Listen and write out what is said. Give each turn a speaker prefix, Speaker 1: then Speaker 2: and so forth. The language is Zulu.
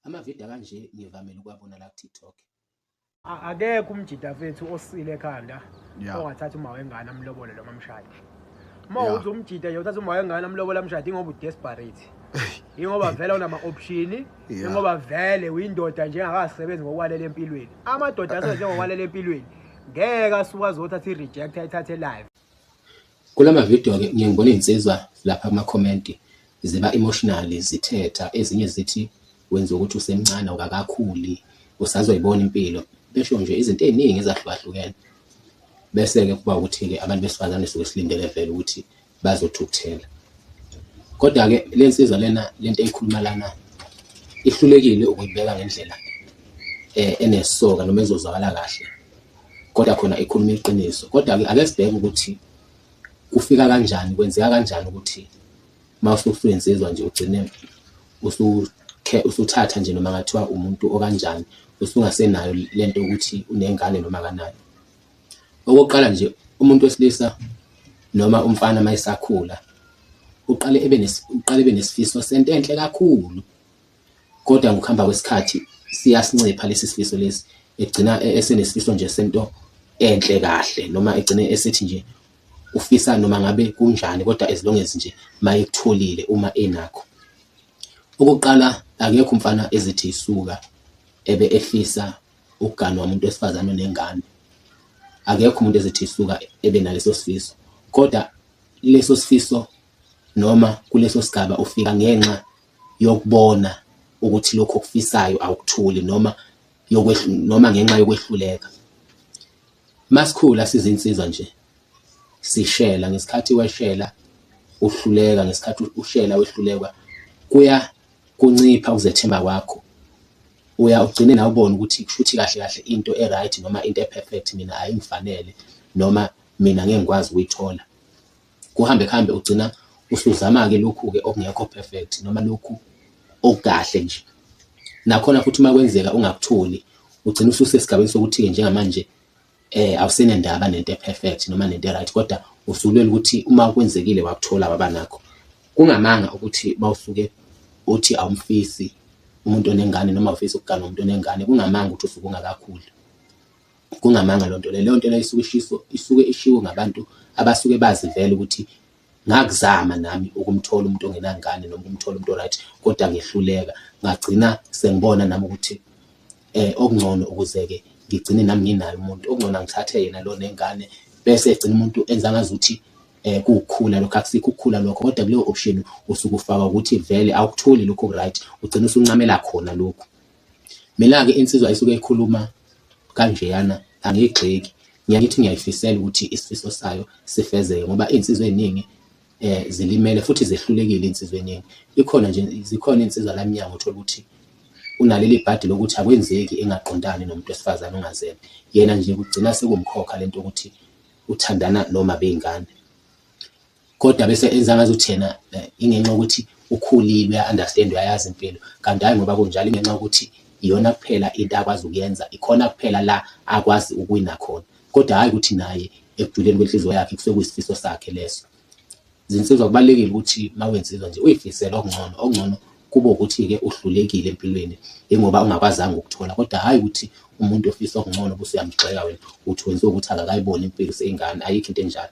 Speaker 1: Amavidiyo kanje ngivamile ukuwabona la ku-TikTok.
Speaker 2: Akekho umjida fethu osile ekhanda ongathatha uma wengane amlobole noma amshade. Uma uthi umjida nje uthatha uma wengane amlobole amshade ingoba u-desperate. Ingoba vele unama-option, ingoba vele uyindoda nje engakasebenzi ngokwalela empilweni. Amadoda asebenze ngokwalela empilweni ngeke asuke azothatha i-reject ayithathe live.
Speaker 1: Kula mavidiyo-ke ngiye ngibona iy'nsizwa lapha kuma-comment ziba emotional, zithetha, ezinye zithi wenza ukuthi usemncane awukakakhuli, usazoyibona impilo. Besho nje izinto ey'ningi ezahlukahlukene. Bese-ke kuba ukuthi-ke abantu besifazane suke silindele vele ukuthi bazothukuthela. Kodwa-ke le nsizwa lena lento eyikhuluma lana ihlulekile ukuyibeka ngendlela enesoka noma ezozwakala kahle. Kodwa khona ikhuluma iqiniso. Kodwa-ke ake sibheke ukuthi kufika kanjani, kwenzeka kanjani ukuthi mawusufuyensizwa nje ugcine usuthatha nje noma ngathiwa umuntu okanjani, usungasenayo lento ukuthi unengane noma kanayo. Okokuqala nje umuntu wesilisa noma umfana mayisakhula uqale ebe nesifiso sento enhle kakhulu. Kodwa ngokuhamba kwesikhathi siyasincipha lesi sifiso lesi, egcina esenesifiso nje sento enhle kahle noma egcine esithi nje ufisa noma ngabe kunjani kodwa as long as nje mayekutholile uma enakho. Okokuqala akekho umfana ezithi isuka ebe efisa ukuganwa umuntu wesifazane onengane. Akekho umuntu ezithi isuka ebe naleso sifiso. Kodwa leso sifiso noma kuleso sigaba ufika ngenxa yokubona ukuthi lokho okufisayo awukuthuli noma ngenxa yokwehluleka. Masikhula sizinsizwa nje sishela, ngesikhathi weshela uhluleka, ngesikhathi ushela wehlulekwa kuya kuncipha ukuzethemba kwakho. Ugcine nawe ubone ukuthi kushuthi kahle kahle into e-right noma into e-perfect mina ayingifanele noma mina ngeke ngikwazi ukuyithola. Kuhambe ugcina usuzama-ke lokhu-ke okungekho perfect noma lokhu okukahle nje. Nakhona futhi uma kwenzeka ungakutholi ugcina ususesigabeni sokuthi-ke njengamanje awusenendaba nento e-perfect noma nento e-right, kodwa usulwela ukuthi uma kwenzekile wakuthola waba nakho. Kungamanga ukuthi mawusuke uthi awumfisi umuntu onengane noma ufisa ukuganwa umuntu onengane, kungamanga ukuthi usuke ungakakhuli. Kungamanga lonto leyo. Leyo nto leyo isuke ishiwo ngabantu abasuke bazi vele ukuthi ngakuzama nami ukumthola umuntu ongenangane noma ukumthola umuntu o-right kodwa ngehluleka. Ngagcina sengibona nami ukuthi okungcono ukuze-ke ngigcine nami nginayo umuntu okungcono ngithathe yena lo nengane bese egcina umuntu enza ngazuthi kukhula lokho. Akusikho ukukhula lokho, kodwa kuleyo option usuke ufaka ukuthi vele awukutholi lokho right, ugcina usuncamela khona lokho. Mina-ke insizwa isuke ikhuluma kanjeyana angiyigxeki, ngiyakithi ngiyayifisela ukuthi isifiso sayo sifezeke ngoba iy'nsizwa ey'ningi zilimele futhi zehlulekile iy'nsizwa ey'ningi. Zikhona iy'nsizwa la emnyango uthola ukuthi unaleli bhadi lokuthi akwenzeki engaqondani nomuntu wesifazane ongazele. Yena nje kugcina sekumkhokha lento ukuthi uthandana noma bey'ngane. Kodwa bese enza ngazuthi yena ingenxa yokuthi ukhulile, uya-understand, uyayazi impilo. Kanti hhayi ngoba kunjalo, ingenxa yokuthi iyona kuphela into akwazi ukuyenza, ikhona kuphela la akwazi ukuwina khona. Kodwa hhayi ukuthi naye ekujuleni kwenhliziyo yakhe kusuke kuyisifiso sakhe leso. Zinsizwa kubalulekile ukuthi uma wensizwa nje uyifisele okungcono. Okungcono kube ukuthi-ke uhlulekile empilweni ingoba ungakwazanga ukuthola, kodwa hhayi ukuthi umuntu ofisa okungcono bese uyamgxeka wena uthi wenziwe ukuthi akakayiboni impilo seyingane. Ayikho into enjalo.